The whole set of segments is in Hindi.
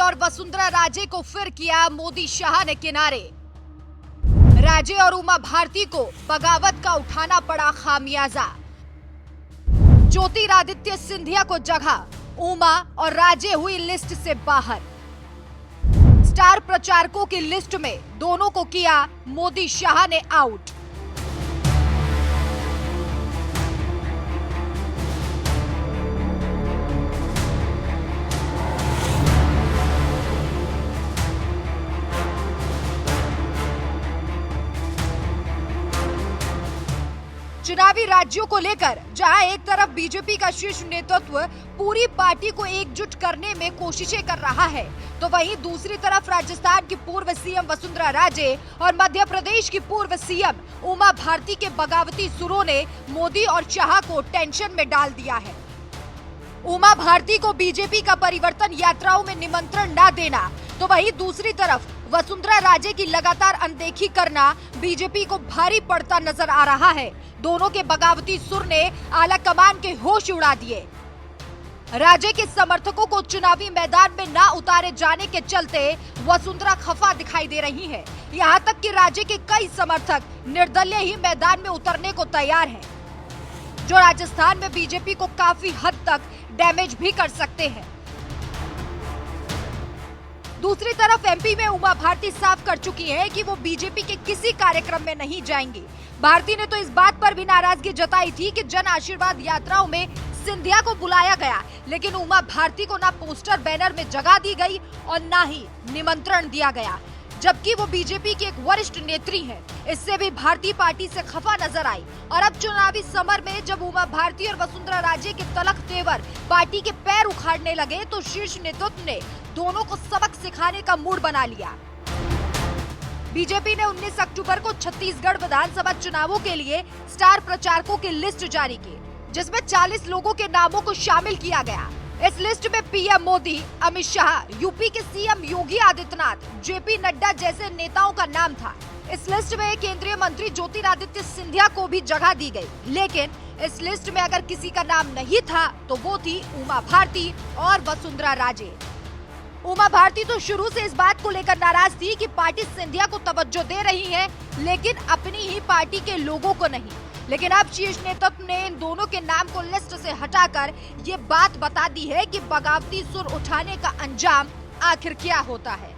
और वसुंधरा राजे को फिर किया मोदी शाह ने किनारे। राजे और उमा भारती को बगावत का उठाना पड़ा खामियाजा। ज्योतिरादित्य सिंधिया को जगह, उमा और राजे हुई लिस्ट से बाहर। स्टार प्रचारकों की लिस्ट में दोनों को किया मोदी शाह ने आउट। चुनावी राज्यों को लेकर जहां एक तरफ बीजेपी का शीर्ष नेतृत्व पूरी पार्टी को एकजुट करने में कोशिशें कर रहा है, तो वहीं दूसरी तरफ राजस्थान की पूर्व सीएम वसुंधरा राजे और मध्य प्रदेश की पूर्व सीएम उमा भारती के बगावती सुरों ने मोदी और शाह को टेंशन में डाल दिया है। उमा भारती को बीजेपी का परिवर्तन यात्राओं में निमंत्रण न देना, तो वहीं दूसरी तरफ वसुंधरा राजे की लगातार अनदेखी करना बीजेपी को भारी पड़ता नजर आ रहा है। दोनों के बगावती सुर ने आला कमान के होश उड़ा दिए। राजे के समर्थकों को चुनावी मैदान में न उतारे जाने के चलते वसुंधरा खफा दिखाई दे रही है। यहाँ तक कि राजे के कई समर्थक निर्दलीय ही मैदान में उतरने को तैयार हैं, जो राजस्थान में बीजेपी को काफी हद तक डैमेज भी कर सकते हैं। दूसरी तरफ एमपी में उमा भारती साफ कर चुकी है कि वो बीजेपी के किसी कार्यक्रम में नहीं जाएंगी। भारती ने तो इस बात पर भी नाराजगी जताई थी कि जन आशीर्वाद यात्राओं में सिंधिया को बुलाया गया, लेकिन उमा भारती को ना पोस्टर बैनर में जगह दी गई और ना ही निमंत्रण दिया गया, जबकि वो बीजेपी की एक वरिष्ठ नेत्री हैं। इससे भी भारतीय पार्टी से खफा नजर आई। और अब चुनावी समर में जब उमा भारती और वसुंधरा राजे के तलख तेवर पार्टी के पैर उखाड़ने लगे, तो शीर्ष नेतृत्व ने दोनों को सबक सिखाने का मूड बना लिया। बीजेपी ने 19 अक्टूबर को छत्तीसगढ़ विधानसभा चुनावों के लिए स्टार प्रचारकों की लिस्ट जारी की, जिसमें 40 लोगों के नामों को शामिल किया गया। इस लिस्ट में पीएम मोदी, अमित शाह, यूपी के सीएम योगी आदित्यनाथ, जेपी नड्डा जैसे नेताओं का नाम था। इस लिस्ट में केंद्रीय मंत्री ज्योतिरादित्य सिंधिया को भी जगह दी गई, लेकिन इस लिस्ट में अगर किसी का नाम नहीं था तो वो थी उमा भारती और वसुंधरा राजे। उमा भारती तो शुरू से इस बात को लेकर नाराज थी कि पार्टी सिंधिया को तवज्जो दे रही है, लेकिन अपनी ही पार्टी के लोगों को नहीं। लेकिन अब शीर्ष नेतृत्व ने इन दोनों के नाम को लिस्ट से हटाकर ये बात बता दी है कि बगावती सुर उठाने का अंजाम आखिर क्या होता है।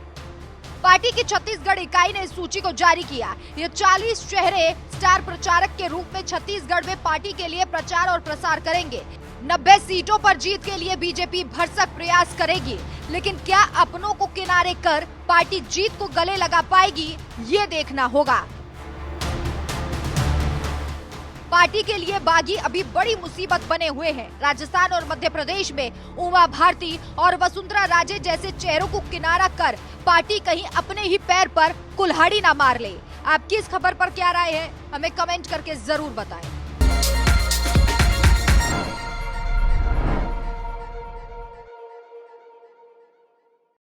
पार्टी की छत्तीसगढ़ इकाई ने इस सूची को जारी किया। ये 40 चेहरे स्टार प्रचारक के रूप में छत्तीसगढ़ में पार्टी के लिए प्रचार और प्रसार करेंगे। 90 सीटों पर जीत के लिए बीजेपी भरसक प्रयास करेगी, लेकिन क्या अपनों को किनारे कर पार्टी जीत को गले लगा पाएगी, ये देखना होगा। पार्टी के लिए बागी अभी बड़ी मुसीबत बने हुए हैं। राजस्थान और मध्य प्रदेश में उमा भारती और वसुंधरा राजे जैसे चेहरों को किनारा कर पार्टी कहीं अपने ही पैर पर कुल्हाड़ी ना मार ले। आपकी इस खबर पर क्या राय है, हमें कमेंट करके जरूर बताएं।